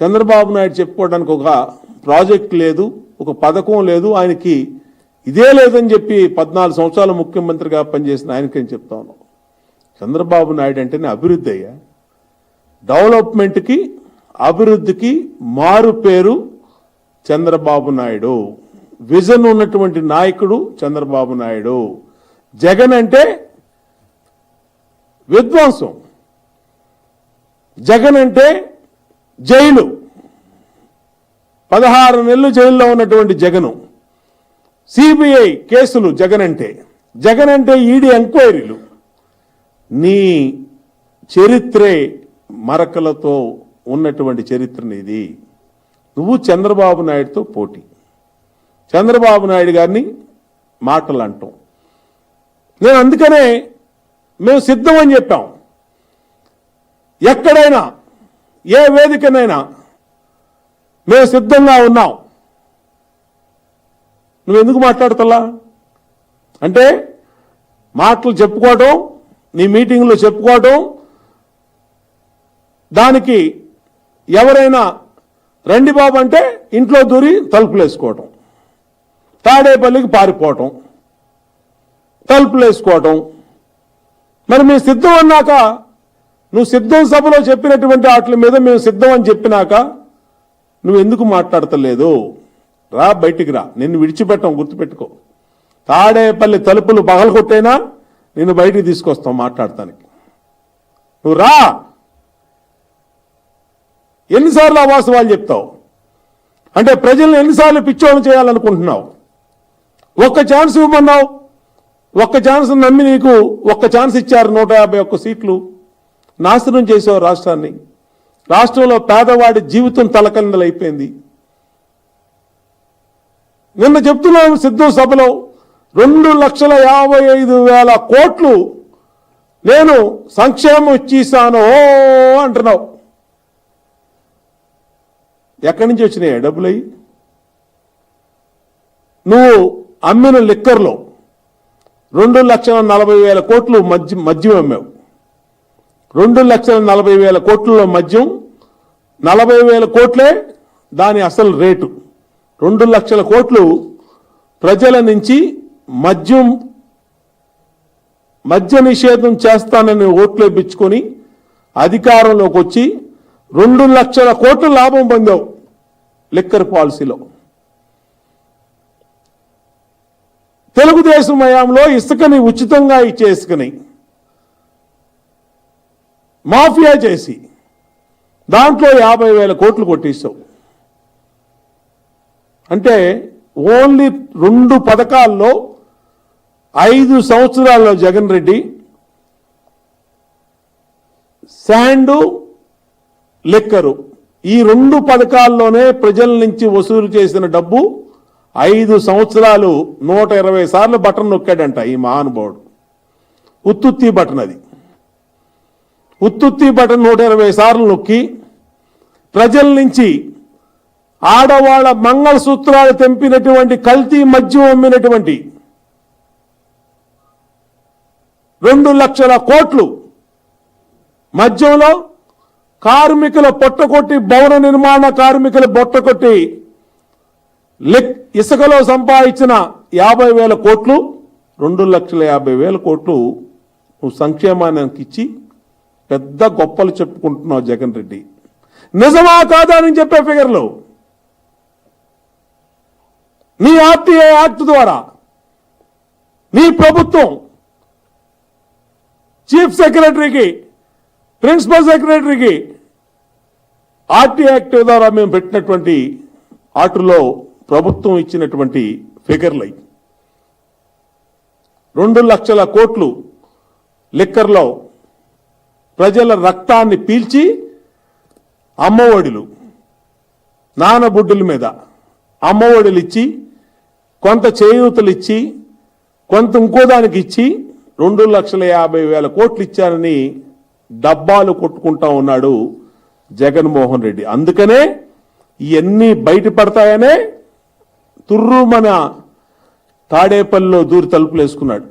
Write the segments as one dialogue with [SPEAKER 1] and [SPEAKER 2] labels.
[SPEAKER 1] చంద్రబాబు నాయుడు చెప్పుకోవడానికి ఒక ప్రాజెక్ట్ లేదు, ఒక పథకం లేదు, ఆయనకి ఇదే లేదని చెప్పి 14 సంవత్సరాలు ముఖ్యమంత్రిగా పనిచేసిన ఆయనకేం చెప్తా ఉన్నాం. చంద్రబాబు నాయుడు అంటేనే అభివృద్ధి అయ్యా. డెవలప్మెంట్కి అభివృద్ధికి మారు పేరు చంద్రబాబు నాయుడు. విజన్ ఉన్నటువంటి నాయకుడు చంద్రబాబు నాయుడు. జగన్ అంటే విధ్వంసం, జగన్ అంటే జైలు. 16 నెలలు జైల్లో ఉన్నటువంటి జగను. సిబిఐ కేసులు జగన్ అంటే ఈడీ ఎంక్వైరీలు. నీ చరిత్రే మరకలతో ఉన్నటువంటి చరిత్ర నీది. నువ్వు చంద్రబాబు నాయుడుతో పోటీ. చంద్రబాబు నాయుడు గారిని మాటలు అంటాం. నేను అందుకనే మేము సిద్ధం అని చెప్పాం. ఎక్కడైనా ఏ వేదికనైనా మేము సిద్ధంగా ఉన్నాం. నువ్వెందుకు మాట్లాడతలా అంటే మాటలు చెప్పుకోవటం, నీ మీటింగ్లో చెప్పుకోవటం, దానికి ఎవరైనా రండి బాబు అంటే ఇంట్లో దూరి తలుపులు వేసుకోవటం, తాడేపల్లికి పారిపోవటం, తలుపులు వేసుకోవటం. మరి మేము సిద్ధం అన్నాక, నువ్వు సిద్ధం సభలో చెప్పినటువంటి వాటి మీద మేము సిద్ధం అని చెప్పినాక నువ్వు ఎందుకు మాట్లాడతలేదు? రా, బయటికి రా. నిన్ను విడిచిపెట్టాం, గుర్తుపెట్టుకో. తాడేపల్లి తలుపులు పగలగొట్టైనా నిన్ను బయటికి తీసుకొస్తాం మాట్లాడటానికి. నువ్వు రా. ఎన్నిసార్లు అవాస్తవాలు చెప్తావు? అంటే ప్రజల్ని ఎన్నిసార్లు పిచ్చోళ్ళు చేయాలనుకుంటున్నావు? ఒక్క ఛాన్స్ ఇవ్వమన్నావు, ఒక్క ఛాన్స్ నమ్మి నీకు ఒక్క ఛాన్స్ ఇచ్చారు. 151 సీట్లు నాశనం చేసావు రాష్ట్రాన్ని. రాష్ట్రంలో పేదవాడి జీవితం తలకిందలైపోయింది. నిన్న చెప్తున్నాను సిద్ధం సభలో 2,55,000 కోట్లు నేను సంక్షేమం ఇచ్చేసాను అంటున్నావు. ఎక్కడి నుంచి వచ్చినాయి డబ్బులు? అయ్యి నువ్వు అమ్మిన లిక్కర్లో 2,40,000 కోట్లు మద్యం అమ్మావు. 2,40,000 కోట్లలో మద్యం 40,000 కోట్లే దాని అసలు రేటు. 2 లక్షల కోట్లు ప్రజల నుంచి మద్య నిషేధం చేస్తానని ఓట్లు ఇప్పించుకొని అధికారంలోకి వచ్చి 2 లక్షల కోట్ల లాభం పొందావు లిక్కర్ పాలసీలో. తెలుగుదేశం హయాంలో ఇసుకని ఉచితంగా ఇచ్చేసుకుని మాఫియా చేసి దాంట్లో 50,000 కోట్లు కొట్టేశావు. అంటే ఓన్లీ 2 పథకాల్లో 5 సంవత్సరాల్లో జగన్ రెడ్డి శాండు, లిక్కరు, ఈ 2 పథకాల్లోనే ప్రజల నుంచి వసూలు చేసిన డబ్బు 5 సంవత్సరాలు 120 సార్లు బటన్ నొక్కాడంట ఈ మహానుభావుడు. ఉత్తుత్తి బటన్ అది. ఉత్తుత్తి బటన్ 120 సార్లు నొక్కి ప్రజల నుంచి ఆడవాళ్ళ మంగళసూత్రాలు తెంపినటువంటి, కల్తీ మద్యం అమ్మినటువంటి 2 లక్షల కోట్లు మద్యంలో కార్మికుల పొట్టకొట్టి, భవన నిర్మాణ కార్మికుల పొట్టకొట్టి ఇసుకలో సంపాదించిన 50,000 కోట్లు, 2,50,000 కోట్లు నువ్వు సంక్షేమానికి ఇచ్చి పెద్ద గొప్పలు చెప్పుకుంటున్నావు జగన్ రెడ్డి. నిజమా కాదా అని చెప్పే ఫిగర్లు నీ ఆర్టీఐ యాక్ట్ ద్వారా నీ ప్రభుత్వం చీఫ్ సెక్రటరీకి, ప్రిన్సిపల్ సెక్రటరీకి ఆర్టీఐ యాక్ట్ ద్వారా మేము పెట్టినటువంటి ఆర్డర్లో ప్రభుత్వం ఇచ్చినటువంటి ఫిగర్లు 2 లక్షల కోట్లు లిక్కర్లో ప్రజల రక్తాన్ని పీల్చి అమ్మఒడిలు, నానబుడ్డుల మీద అమ్మఒడిలు ఇచ్చి, కొంత చేయూతలు ఇచ్చి, కొంత ఇంకో దానికి ఇచ్చి 2,50,000 కోట్లు ఇచ్చారని డబ్బాలు కొట్టుకుంటా ఉన్నాడు జగన్మోహన్ రెడ్డి. అందుకనే ఇవన్నీ బయటపడతాయనే తుర్రుమన తాడేపల్లిలో దూరి తలుపులు వేసుకున్నాడు.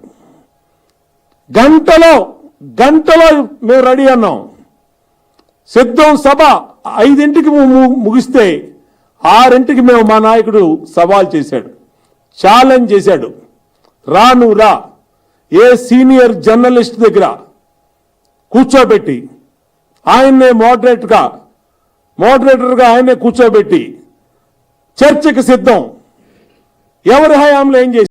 [SPEAKER 1] గంటలో మేము రెడీ అన్నాం. సిద్ధం సభ 5ంటికి ముగిస్తే 6ంటికి మేము మా నాయకుడు సవాల్ చేశాడు, ఛాలెంజ్ చేశాడు. రా నువ్వు రా, ఏ సీనియర్ జర్నలిస్ట్ దగ్గర కూర్చోబెట్టి ఆయన్నే మోడరేటర్గా ఆయన్నే కూర్చోబెట్టి చర్చకి సిద్ధం. ఎవరి హయాంలో ఏం చేసి